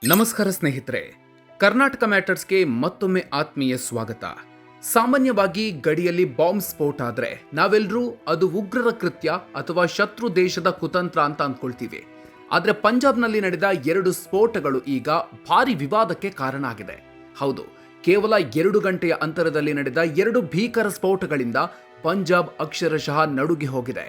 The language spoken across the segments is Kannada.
ನಮಸ್ಕಾರ ಸ್ನೇಹಿತರೆ, ಕರ್ನಾಟಕ ಮ್ಯಾಟರ್ಸ್ಗೆ ಮತ್ತೊಮ್ಮೆ ಆತ್ಮೀಯ ಸ್ವಾಗತ. ಸಾಮಾನ್ಯವಾಗಿ ಗಡಿಯಲ್ಲಿ ಬಾಂಬ್ ಸ್ಫೋಟ ಆದ್ರೆ ನಾವೆಲ್ಲರೂ ಅದು ಉಗ್ರರ ಕೃತ್ಯ ಅಥವಾ ಶತ್ರು ದೇಶದ ಕುತಂತ್ರ ಅಂತ ಅಂದ್ಕೊಳ್ತೀವಿ. ಆದ್ರೆ ಪಂಜಾಬ್ನಲ್ಲಿ ನಡೆದ 2 ಸ್ಫೋಟಗಳು ಈಗ ಭಾರಿ ವಿವಾದಕ್ಕೆ ಕಾರಣ ಆಗಿದೆ. ಹೌದು, ಕೇವಲ 2 ಗಂಟೆಯ ಅಂತರದಲ್ಲಿ ನಡೆದ 2 ಭೀಕರ ಸ್ಫೋಟಗಳಿಂದ ಪಂಜಾಬ್ ಅಕ್ಷರಶಃ ನಡುಗಿ ಹೋಗಿದೆ.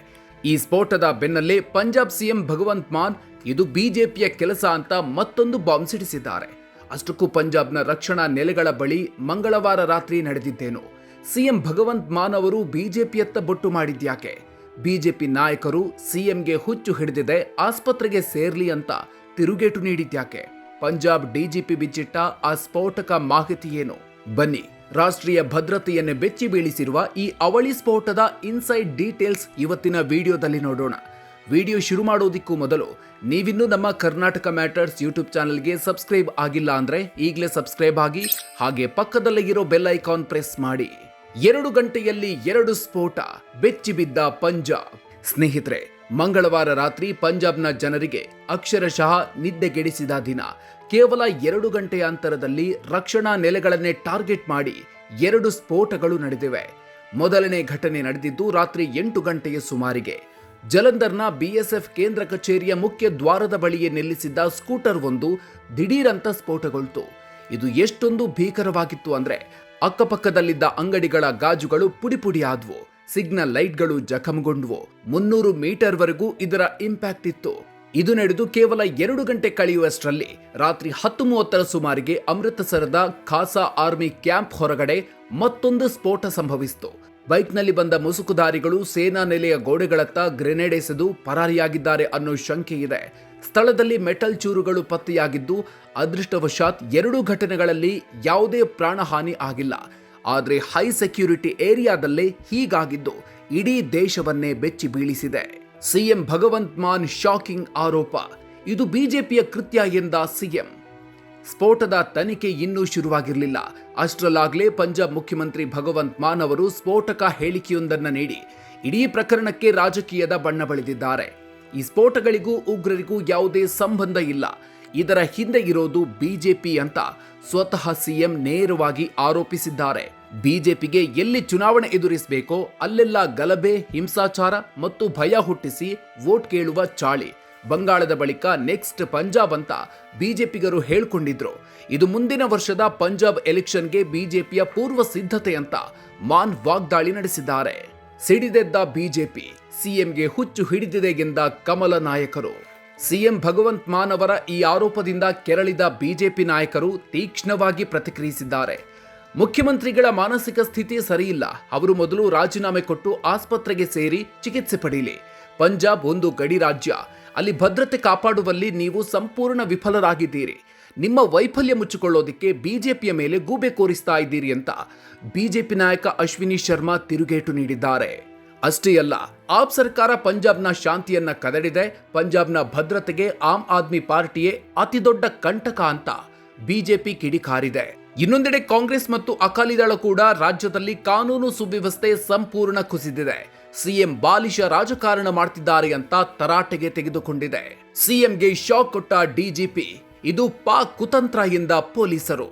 ಈ ಸ್ಫೋಟದ ಬೆನ್ನಲ್ಲೇ ಪಂಜಾಬ್ ಸಿಎಂ ಭಗವಂತ್ ಮಾನ್ ಇದು ಬಿಜೆಪಿಯ ಕೆಲಸ ಅಂತ ಮತ್ತೊಂದು ಬಾಂಬ್ ಸಿಡಿಸಿದ್ದಾರೆ. ಅಷ್ಟಕ್ಕೂ ಪಂಜಾಬ್ನ ರಕ್ಷಣಾ ನೆಲೆಗಳ ಬಳಿ ಮಂಗಳವಾರ ರಾತ್ರಿ ನಡೆದಿದ್ದೇನು? ಸಿಎಂ ಭಗವಂತ್ ಮಾನ್ ಅವರು ಬಿಜೆಪಿಯತ್ತ ಬೊಟ್ಟು ಮಾಡಿದ್ಯಾಕೆ? ಬಿಜೆಪಿ ನಾಯಕರು ಸಿಎಂಗೆ ಹುಚ್ಚು ಹಿಡಿದಿದೆ, ಆಸ್ಪತ್ರೆಗೆ ಸೇರ್ಲಿ ಅಂತ ತಿರುಗೇಟು ನೀಡಿದ್ಯಾಕೆ? ಪಂಜಾಬ್ ಡಿಜಿಪಿ ಬಿಚ್ಚಿಟ್ಟ ಆ ಸ್ಫೋಟಕ ಮಾಹಿತಿ ಏನು? ಬನ್ನಿ, ರಾಷ್ಟ್ರೀಯ ಭದ್ರತೆಯನ್ನೇ ಬೆಚ್ಚಿ ಬೀಳಿಸಿರುವ ಈ ಅವಳಿ ಸ್ಫೋಟದ ಇನ್ಸೈಡ್ ಡೀಟೇಲ್ಸ್ ಇವತ್ತಿನ ವಿಡಿಯೋದಲ್ಲಿ ನೋಡೋಣ. ವಿಡಿಯೋ ಶುರು ಮಾಡೋದಿಕ್ಕೂ ಮೊದಲು ನೀವಿನ್ನೂ ನಮ್ಮ ಕರ್ನಾಟಕ ಮ್ಯಾಟರ್ಸ್ ಯೂಟ್ಯೂಬ್ ಚಾನೆಲ್ಗೆ ಸಬ್ಸ್ಕ್ರೈಬ್ ಆಗಿಲ್ಲ ಅಂದ್ರೆ ಈಗಲೇ ಸಬ್ಸ್ಕ್ರೈಬ್ ಆಗಿ, ಹಾಗೆ ಪಕ್ಕದಲ್ಲೇ ಇರೋ ಬೆಲ್ ಐಕಾನ್ ಪ್ರೆಸ್ ಮಾಡಿ. 2 ಗಂಟೆಯಲ್ಲಿ 2 ಸ್ಫೋಟ, ಬೆಚ್ಚಿ ಬಿದ್ದ ಪಂಜಾಬ್. ಸ್ನೇಹಿತರೆ, ಮಂಗಳವಾರ ರಾತ್ರಿ ಪಂಜಾಬ್ನ ಜನರಿಗೆ ಅಕ್ಷರಶಃ ನಿದ್ದೆಗೆಡಿಸಿದ ದಿನ. ಕೇವಲ 2 ಗಂಟೆಯ ಅಂತರದಲ್ಲಿ ರಕ್ಷಣಾ ನೆಲೆಗಳನ್ನೇ ಟಾರ್ಗೆಟ್ ಮಾಡಿ 2 ಸ್ಫೋಟಗಳು ನಡೆದಿವೆ. ಮೊದಲನೇ ಘಟನೆ ನಡೆದಿದ್ದು ರಾತ್ರಿ 8 ಗಂಟೆಯ ಸುಮಾರಿಗೆ. ಜಲಂಧರ್ನ ಬಿಎಸ್ಎಫ್ ಕೇಂದ್ರ ಕಚೇರಿಯ ಮುಖ್ಯ ದ್ವಾರದ ಬಳಿಯೇ ನಿಲ್ಲಿಸಿದ್ದ ಸ್ಕೂಟರ್ ಒಂದು ದಿಢೀರಂತ ಸ್ಫೋಟಗೊಳ್ತು. ಇದು ಎಷ್ಟೊಂದು ಭೀಕರವಾಗಿತ್ತು ಅಂದ್ರೆ ಅಕ್ಕಪಕ್ಕದಲ್ಲಿದ್ದ ಅಂಗಡಿಗಳ ಗಾಜುಗಳು ಪುಡಿ ಆದ್ವು, ಸಿಗ್ನಲ್ ಲೈಟ್ಗಳು ಜಖಂಗೊಂಡ್ವು. 300 ಮೀಟರ್ವರೆಗೂ ಇದರ ಇಂಪ್ಯಾಕ್ಟ್ ಇತ್ತು. ಇದು ನಡೆದು ಕೇವಲ 2 ಗಂಟೆ ಕಳೆಯುವಷ್ಟರಲ್ಲಿ ರಾತ್ರಿ 10:30 ಸುಮಾರಿಗೆ ಅಮೃತಸರದ ಖಾಸಾ ಆರ್ಮಿ ಕ್ಯಾಂಪ್ ಹೊರಗಡೆ ಮತ್ತೊಂದು ಸ್ಫೋಟ ಸಂಭವಿಸಿತು. ಬೈಕ್ನಲ್ಲಿ ಬಂದ ಮುಸುಕುಧಾರಿಗಳು ಸೇನಾ ನೆಲೆಯ ಗೋಡೆಗಳತ್ತ ಗ್ರೆನೇಡ್ ಎಸೆದು ಪರಾರಿಯಾಗಿದ್ದಾರೆ ಅನ್ನೋ ಶಂಕೆ ಇದೆ. ಸ್ಥಳದಲ್ಲಿ ಮೆಟಲ್ ಚೂರುಗಳು ಪತ್ತೆಯಾಗಿದ್ದು, ಅದೃಷ್ಟವಶಾತ್ 2 ಘಟನೆಗಳಲ್ಲಿ ಯಾವುದೇ ಪ್ರಾಣಹಾನಿ ಆಗಿಲ್ಲ. ಆದರೆ ಹೈ ಸೆಕ್ಯೂರಿಟಿ ಏರಿಯಾದಲ್ಲೇ ಹೀಗಾಗಿದ್ದು ಇಡೀ ದೇಶವನ್ನೇ ಬೆಚ್ಚಿ ಬೀಳಿಸಿದೆ. ಸಿಎಂ ಭಗವಂತ್ ಮಾನ್ ಶಾಕಿಂಗ್ ಆರೋಪ, ಇದು ಬಿಜೆಪಿಯ ಕೃತ್ಯ ಎಂದ ಸಿಎಂ. ಸ್ಫೋಟದ ತನಿಖೆ ಇನ್ನೂ ಶುರುವಾಗಿರಲಿಲ್ಲ. ಅಷ್ಟರಲ್ಲಾಗಲೇ ಪಂಜಾಬ್ ಮುಖ್ಯಮಂತ್ರಿ ಭಗವಂತ್ ಮಾನ್ ಅವರು ಸ್ಫೋಟಕ ಹೇಳಿಕೆಯೊಂದನ್ನು ನೀಡಿ ಇಡೀ ಪ್ರಕರಣಕ್ಕೆ ರಾಜಕೀಯದ ಬಣ್ಣ ಬಳಿದಿದ್ದಾರೆ. ಈ ಸ್ಫೋಟಗಳಿಗೂ ಉಗ್ರರಿಗೂ ಯಾವುದೇ ಸಂಬಂಧ ಇಲ್ಲ, ಇದರ ಹಿಂದೆ ಇರೋದು ಬಿಜೆಪಿ ಅಂತ ಸ್ವತಃ ಸಿಎಂ ನೇರವಾಗಿ ಆರೋಪಿಸಿದ್ದಾರೆ. ಬಿಜೆಪಿಗೆ ಎಲ್ಲಿ ಚುನಾವಣೆ ಎದುರಿಸಬೇಕೋ ಅಲ್ಲೆಲ್ಲ ಗಲಭೆ, ಹಿಂಸಾಚಾರ ಮತ್ತು ಭಯ ಹುಟ್ಟಿಸಿ ವೋಟ್ ಕೇಳುವ ಚಾಳಿ. ಬಂಗಾಳದ ಬಳಿಕ ನೆಕ್ಸ್ಟ್ ಪಂಜಾಬ್ ಅಂತ ಬಿಜೆಪಿಗರು ಹೇಳ್ಕೊಂಡಿದ್ರು. ಇದು ಮುಂದಿನ ವರ್ಷದ ಪಂಜಾಬ್ ಎಲೆಕ್ಷನ್ಗೆ ಬಿಜೆಪಿಯ ಪೂರ್ವ ಸಿದ್ಧತೆ ಅಂತ ಮಾನ್ ವಾಗ್ದಾಳಿ ನಡೆಸಿದ್ದಾರೆ. ಸಿಡಿದೆದ್ದ ಬಿಜೆಪಿ, ಸಿಎಂಗೆ ಹುಚ್ಚು ಹಿಡಿದಿದೆ ಎಂದ ಕಮಲ ನಾಯಕರು. ಸಿಎಂ ಭಗವಂತ್ ಮಾನ್ ಅವರ ಈ ಆರೋಪದಿಂದ ಕೆರಳಿದ ಬಿಜೆಪಿ ನಾಯಕರು ತೀಕ್ಷ್ಣವಾಗಿ ಪ್ರತಿಕ್ರಿಯಿಸಿದ್ದಾರೆ. ಮುಖ್ಯಮಂತ್ರಿಗಳ ಮಾನಸಿಕ ಸ್ಥಿತಿ ಸರಿಯಿಲ್ಲ, ಅವರು ಮೊದಲು ರಾಜೀನಾಮೆ ಕೊಟ್ಟು ಆಸ್ಪತ್ರೆಗೆ ಸೇರಿ ಚಿಕಿತ್ಸೆ ಪಡೆಯಲಿ. ಪಂಜಾಬ್ ಒಂದು ಗಡಿ ರಾಜ್ಯ, ಅಲ್ಲಿ ಭದ್ರತೆ ಕಾಪಾಡುವಲ್ಲಿ ನೀವು ಸಂಪೂರ್ಣ ವಿಫಲರಾಗಿದ್ದೀರಿ. ನಿಮ್ಮ ವೈಫಲ್ಯ ಮುಚ್ಚಿಕೊಳ್ಳೋದಿಕ್ಕೆ ಬಿಜೆಪಿಯ ಮೇಲೆ ಗೂಬೆ ಕೋರಿಸ್ತಾ ಇದ್ದೀರಿ ಅಂತ ಬಿಜೆಪಿ ನಾಯಕ ಅಶ್ವಿನಿ ಶರ್ಮಾ ತಿರುಗೇಟು ನೀಡಿದ್ದಾರೆ. ಅಷ್ಟೇ ಅಲ್ಲ, ಆಪ್ ಸರ್ಕಾರ ಪಂಜಾಬ್ನ ಶಾಂತಿಯನ್ನ ಕದಡಿದೆ, ಪಂಜಾಬ್ನ ಭದ್ರತೆಗೆ ಆಮ್ ಆದ್ಮಿ ಪಾರ್ಟಿಯೇ ಅತಿದೊಡ್ಡ ಕಂಟಕ ಅಂತ ಬಿಜೆಪಿ ಕಿಡಿಕಾರಿದೆ. ಇನ್ನೊಂದೆಡೆ ಕಾಂಗ್ರೆಸ್ ಮತ್ತು ಅಕಾಲಿದಳ ಕೂಡ ರಾಜ್ಯದಲ್ಲಿ ಕಾನೂನು ಸುವ್ಯವಸ್ಥೆ ಸಂಪೂರ್ಣ ಕುಸಿದಿದೆ. ಸಿಎಂ ಬಾಲಿಶ ರಾಜಕಾರಣ ಮಾಡ್ತಿದ್ದಾರೆ ಅಂತ ತರಾಟೆಗೆ ತೆಗೆದುಕೊಂಡಿದೆ. ಸಿಎಂಗೆ ಶಾಕ್ ಕೊಟ್ಟ ಡಿಜಿಪಿ, ಇದು ಪಾಕ್ ಕುತಂತ್ರ ಎಂದ ಪೊಲೀಸರು.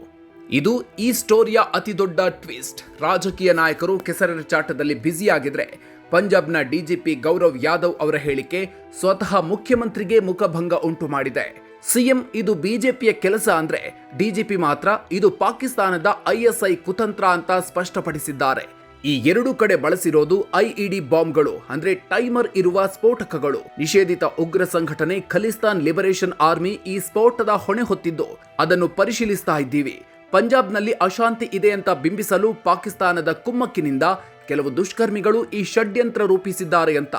ಇದು ಈ ಸ್ಟೋರಿಯ ಅತಿದೊಡ್ಡ ಟ್ವಿಸ್ಟ್. ರಾಜಕೀಯ ನಾಯಕರು ಕೆಸರಿನ ಚಾಟದಲ್ಲಿ ಬ್ಯುಸಿಯಾಗಿದ್ರೆ ಪಂಜಾಬ್ನ ಡಿಜಿಪಿ ಗೌರವ್ ಯಾದವ್ ಅವರ ಹೇಳಿಕೆ ಸ್ವತಃ ಮುಖ್ಯಮಂತ್ರಿಗೆ ಮುಖಭಂಗ ಉಂಟು ಮಾಡಿದೆ. ಸಿಎಂ ಇದು ಬಿಜೆಪಿಯ ಕೆಲಸ ಅಂದ್ರೆ ಡಿಜಿಪಿ ಮಾತ್ರ ಇದು ಪಾಕಿಸ್ತಾನದ ಐಎಸ್ಐ ಕುತಂತ್ರ ಅಂತ ಸ್ಪಷ್ಟಪಡಿಸಿದ್ದಾರೆ. ಈ 2 ಕಡೆ ಬಳಸಿರೋದು ಐಇಡಿ ಬಾಂಬ್ಗಳು, ಅಂದ್ರೆ ಟೈಮರ್ ಇರುವ ಸ್ಫೋಟಕಗಳು. ನಿಷೇಧಿತ ಉಗ್ರ ಸಂಘಟನೆ ಖಲಿಸ್ತಾನ್ ಲಿಬರೇಷನ್ ಆರ್ಮಿ ಈ ಸ್ಫೋಟದ ಹೊಣೆ ಹೊತ್ತಿದ್ದು ಅದನ್ನು ಪರಿಶೀಲಿಸ್ತಾ ಇದ್ದೀವಿ. ಪಂಜಾಬ್ನಲ್ಲಿ ಅಶಾಂತಿ ಇದೆ ಅಂತ ಬಿಂಬಿಸಲು ಪಾಕಿಸ್ತಾನದ ಕುಮ್ಮಕ್ಕಿನಿಂದ ಕೆಲವು ದುಷ್ಕರ್ಮಿಗಳು ಈ ಷಡ್ಯಂತ್ರ ರೂಪಿಸಿದ್ದಾರೆ ಅಂತ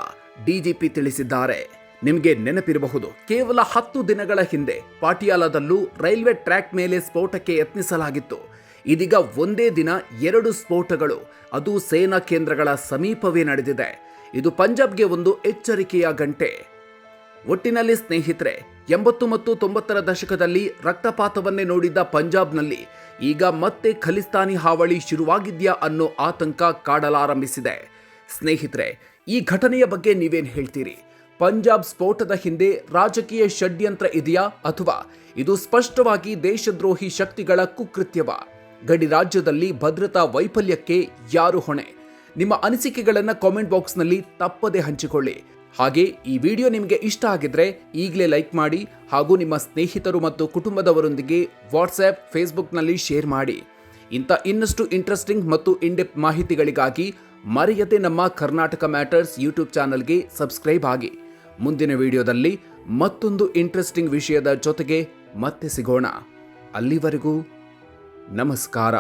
ಡಿಜಿಪಿ ತಿಳಿಸಿದ್ದಾರೆ. ನಿಮಗೆ ನೆನಪಿರಬಹುದು, ಕೇವಲ 10 ದಿನಗಳ ಹಿಂದೆ ಪಾಟಿಯಾಲದಲ್ಲೂ ರೈಲ್ವೆ ಟ್ರ್ಯಾಕ್ ಮೇಲೆ ಸ್ಫೋಟಕ್ಕೆ ಯತ್ನಿಸಲಾಗಿತ್ತು. ಇದೀಗ ಒಂದೇ ದಿನ 2 ಸ್ಫೋಟಗಳು, ಅದು ಸೇನಾ ಕೇಂದ್ರಗಳ ಸಮೀಪವೇ ನಡೆದಿದೆ. ಇದು ಪಂಜಾಬ್ಗೆ ಒಂದು ಎಚ್ಚರಿಕೆಯ ಗಂಟೆ. ಒಟ್ಟಿನಲ್ಲಿ ಸ್ನೇಹಿತರೆ, 80 ಮತ್ತು 90ರ ದಶಕದಲ್ಲಿ ರಕ್ತಪಾತವನ್ನೇ ನೋಡಿದ್ದ ಪಂಜಾಬ್ನಲ್ಲಿ ಈಗ ಮತ್ತೆ ಖಲಿಸ್ತಾನಿ ಹಾವಳಿ ಶುರುವಾಗಿದ್ಯಾ ಅನ್ನೋ ಆತಂಕ ಕಾಡಲಾರಂಭಿಸಿದೆ. ಸ್ನೇಹಿತರೆ, ಈ ಘಟನೆಯ ಬಗ್ಗೆ ನೀವೇನು ಹೇಳ್ತೀರಿ? ಪಂಜಾಬ್ ಸ್ಫೋಟದ ಹಿಂದೆ ರಾಜಕೀಯ ಷಡ್ಯಂತ್ರ ಇದೆಯಾ ಅಥವಾ ಇದು ಸ್ಪಷ್ಟವಾಗಿ ದೇಶದ್ರೋಹಿ ಶಕ್ತಿಗಳ ಕುಕೃತ್ಯವಾ? ಗಡಿ ರಾಜ್ಯದಲ್ಲಿ ಭದ್ರತಾ ವೈಫಲ್ಯಕ್ಕೆ ಯಾರು ಹೊಣೆ? ನಿಮ್ಮ ಅನಿಸಿಕೆಗಳನ್ನು ಕಾಮೆಂಟ್ ಬಾಕ್ಸ್ನಲ್ಲಿ ತಪ್ಪದೆ ಹಂಚಿಕೊಳ್ಳಿ. ಹಾಗೆ ಈ ವಿಡಿಯೋ ನಿಮಗೆ ಇಷ್ಟ ಆಗಿದ್ರೆ ಈಗಲೇ ಲೈಕ್ ಮಾಡಿ ಹಾಗೂ ನಿಮ್ಮ ಸ್ನೇಹಿತರು ಮತ್ತು ಕುಟುಂಬದವರೊಂದಿಗೆ ವಾಟ್ಸ್ಆ್ಯಪ್, ಫೇಸ್ಬುಕ್ನಲ್ಲಿ ಶೇರ್ ಮಾಡಿ. ಇನ್ನಷ್ಟು ಇಂಟ್ರೆಸ್ಟಿಂಗ್ ಮತ್ತು ಇನ್ಡೆಪ್ತ್ ಮಾಹಿತಿಗಳಿಗಾಗಿ ಮರೆಯದೆ ನಮ್ಮ ಕರ್ನಾಟಕ ಮ್ಯಾಟರ್ಸ್ ಯೂಟ್ಯೂಬ್ ಚಾನಲ್ಗೆ ಸಬ್ಸ್ಕ್ರೈಬ್ ಆಗಿ. ಮುಂದಿನ ವಿಡಿಯೋದಲ್ಲಿ ಮತ್ತೊಂದು ಇಂಟ್ರೆಸ್ಟಿಂಗ್ ವಿಷಯದ ಜೊತೆಗೆ ಮತ್ತೆ ಸಿಗೋಣ. ಅಲ್ಲಿವರೆಗೂ ನಮಸ್ಕಾರ.